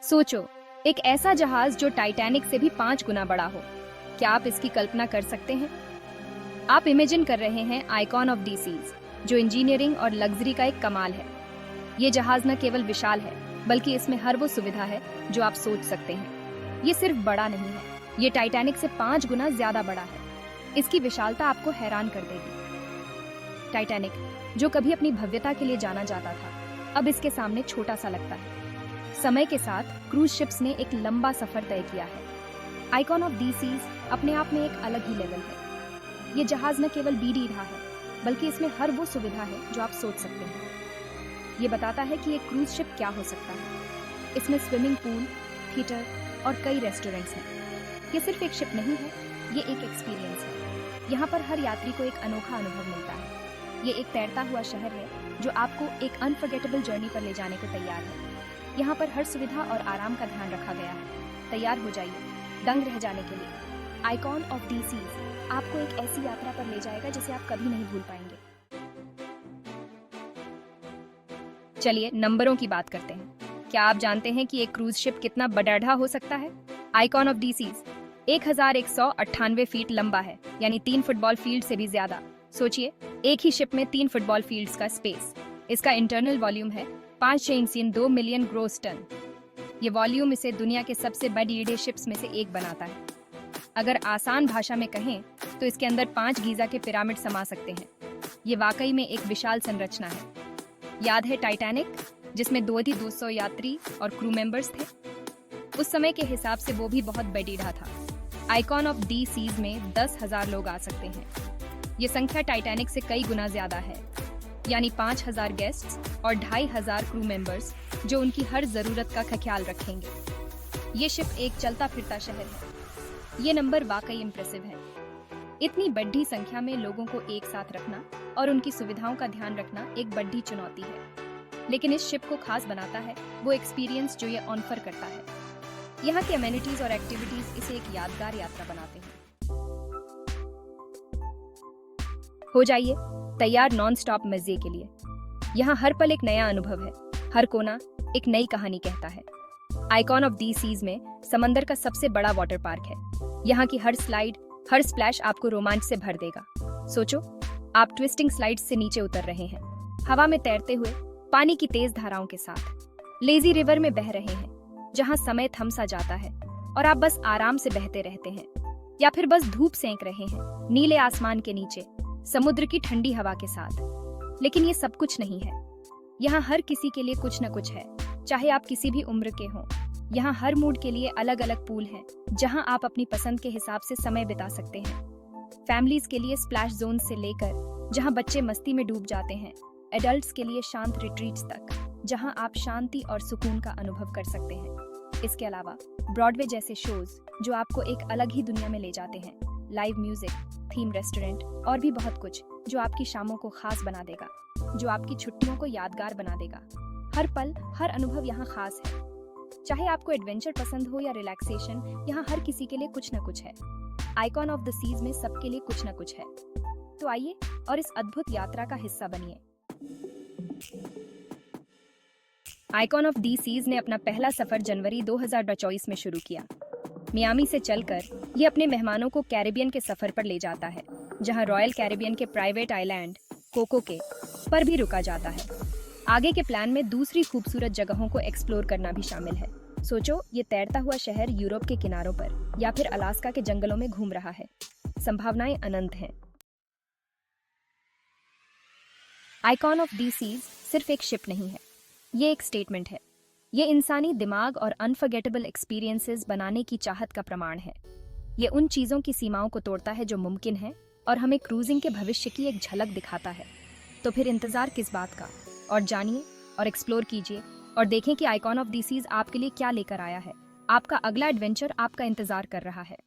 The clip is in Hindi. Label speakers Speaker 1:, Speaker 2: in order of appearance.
Speaker 1: सोचो, एक ऐसा जहाज जो टाइटैनिक से भी 5 गुना बड़ा हो। क्या आप इसकी कल्पना कर सकते हैं? आप इमेजिन कर रहे हैं आइकॉन ऑफ दी सीज, जो इंजीनियरिंग और लग्जरी का एक कमाल है। ये जहाज न केवल विशाल है, बल्कि इसमें हर वो सुविधा है जो आप सोच सकते हैं। ये सिर्फ बड़ा नहीं है, ये टाइटैनिक से 5 गुना ज्यादा बड़ा है। इसकी विशालता आपको हैरान कर देगी। टाइटैनिक, जो कभी अपनी भव्यता के लिए जाना जाता था, अब इसके सामने छोटा सा लगता है। समय के साथ क्रूज शिप्स ने एक लंबा सफर तय किया है। आइकॉन ऑफ दी सीज अपने आप में एक अलग ही लेवल है। ये जहाज न केवल बीडी रहा है, बल्कि इसमें हर वो सुविधा है जो आप सोच सकते हैं। ये बताता है कि एक क्रूज शिप क्या हो सकता है। इसमें स्विमिंग पूल, थिएटर और कई रेस्टोरेंट्स हैं। ये सिर्फ एक शिप नहीं है, ये एक एक्सपीरियंस है। यहाँ पर हर यात्री को एक अनोखा अनुभव मिलता है। ये एक तैरता हुआ शहर है जो आपको एक अनफॉरगेटेबल जर्नी पर ले जाने को तैयार है। यहाँ पर हर सुविधा और आराम का ध्यान रखा गया है। तैयार हो जाइए दंग रह जाने के लिए। आइकॉन ऑफ दी सीज आपको एक ऐसी यात्रा पर ले जाएगा जिसे आप कभी नहीं भूल पाएंगे। चलिए नंबरों की बात करते हैं। क्या आप जानते हैं कि एक क्रूज शिप कितना बड़ा हो सकता है? Icon of the seas 1198 feet लंबा है, यानी 3 फुटबॉल फील्ड से भी ज्यादा। सोचिए, एक ही शिप में 3 फुटबॉल फील्ड्स का स्पेस। इसका इंटरनल वॉल्यूम है 5.2 मिलियन ग्रोस टन। ये वॉल्यूम इसे दुनिया के सबसे बड़ी शिप्स में से एक बनाता है। अगर आसान भाषा में कहें तो इसके अंदर 5 गीजा के पिरामिड समा सकते हैं। ये वाकई में एक विशाल संरचना है। याद है टाइटैनिक, जिसमें 200 यात्री और क्रू मेंबर्स थे? उस समय के हिसाब से वो भी बहुत बड़ी था। आइकॉन ऑफ दी सीज में 10,000 लोग आ सकते हैं। ये संख्या टाइटैनिक से कई गुना ज्यादा है, यानी 5,000 गेस्ट्स और 2,500 क्रू मेंबर्स जो उनकी हर जरूरत का ख्याल रखेंगे। ये शिप एक चलता फिरता शहर है। ये नंबर वाकई इंप्रेसिव है। इतनी बड़ी संख्या में लोगों को एक साथ रखना और उनकी सुविधाओं का ध्यान रखना एक बड़ी चुनौती है। लेकिन इस शिप को खास बनाता है वो एक्सपीरियंस जो ये ऑफर करता है। यहाँ के अमेनिटीज और एक्टिविटीज इसे एक यादगार यात्रा बनाते हैं। हो जाइए तैयार नॉन स्टॉप मजे के लिए। यहाँ हर पल एक नया अनुभव है, हर कोना एक नई कहानी कहता है। आइकॉन ऑफ दी सीज में समंदर का सबसे बड़ा वाटर पार्क है। यहाँ की हर स्लाइड, हर स्प्लैश आपको रोमांच से भर देगा। सोचो, आप ट्विस्टिंग स्लाइड्स से नीचे उतर रहे हैं, हवा में तैरते हुए, पानी की तेज धाराओं के साथ। लेजी रिवर में बह रहे हैं, जहाँ समय थम सा जाता है और आप बस आराम से बहते रहते हैं, या फिर बस धूप सेंक रहे हैं नीले आसमान के नीचे, समुद्र की ठंडी हवा के साथ। लेकिन ये सब कुछ नहीं है। यहाँ हर किसी के लिए कुछ न कुछ है, चाहे आप किसी भी उम्र के हों। यहाँ हर मूड के लिए अलग अलग पूल हैं, जहाँ आप अपनी पसंद के हिसाब से समय बिता सकते हैं। फैमिलीज के लिए स्प्लैश जोन से लेकर जहाँ बच्चे मस्ती में डूब जाते हैं, एडल्ट्स के लिए शांत रिट्रीट्स तक, जहाँ आप शांति और सुकून का अनुभव कर सकते हैं। इसके अलावा ब्रॉडवे जैसे शोज जो आपको एक अलग ही दुनिया में ले जाते हैं, लाइव म्यूजिक, थीम रेस्टोरेंट और भी बहुत कुछ जो आपकी शामों को खास बना देगा, जो आपकी छुट्टियों को यादगार बना देगा। हर पल, हर अनुभव यहाँ खास है। चाहे आपको एडवेंचर पसंद हो या रिलैक्सेशन, यहाँ हर किसी के लिए कुछ न कुछ है। आइकॉन ऑफ द सीज में सबके लिए कुछ न कुछ है। तो आइए और इस अद्भुत यात्रा का हिस्सा बनिए। आइकॉन ऑफ दी सीज ने अपना पहला सफर जनवरी 2024 में शुरू किया। मियामी से चलकर ये अपने मेहमानों को कैरिबियन के सफर पर ले जाता है, जहां रॉयल कैरिबियन के प्राइवेट आइलैंड कोको के पर भी रुका जाता है। आगे के प्लान में दूसरी खूबसूरत जगहों को एक्सप्लोर करना भी शामिल है। सोचो, ये तैरता हुआ शहर यूरोप के किनारों पर या फिर अलास्का के जंगलों में घूम रहा है। संभावनाएं अनंत हैं। आइकॉन ऑफ दी सीज सिर्फ एक शिप नहीं है, ये एक स्टेटमेंट है। ये इंसानी दिमाग और अनफॉरगेटेबल एक्सपीरियंसेस बनाने की चाहत का प्रमाण है। ये उन चीजों की सीमाओं को तोड़ता है जो मुमकिन है और हमें क्रूजिंग के भविष्य की एक झलक दिखाता है। तो फिर इंतजार किस बात का? और जानिए और एक्सप्लोर कीजिए और देखें कि आइकॉन ऑफ दी सीज आपके लिए क्या लेकर आया है। आपका अगला एडवेंचर आपका इंतजार कर रहा है।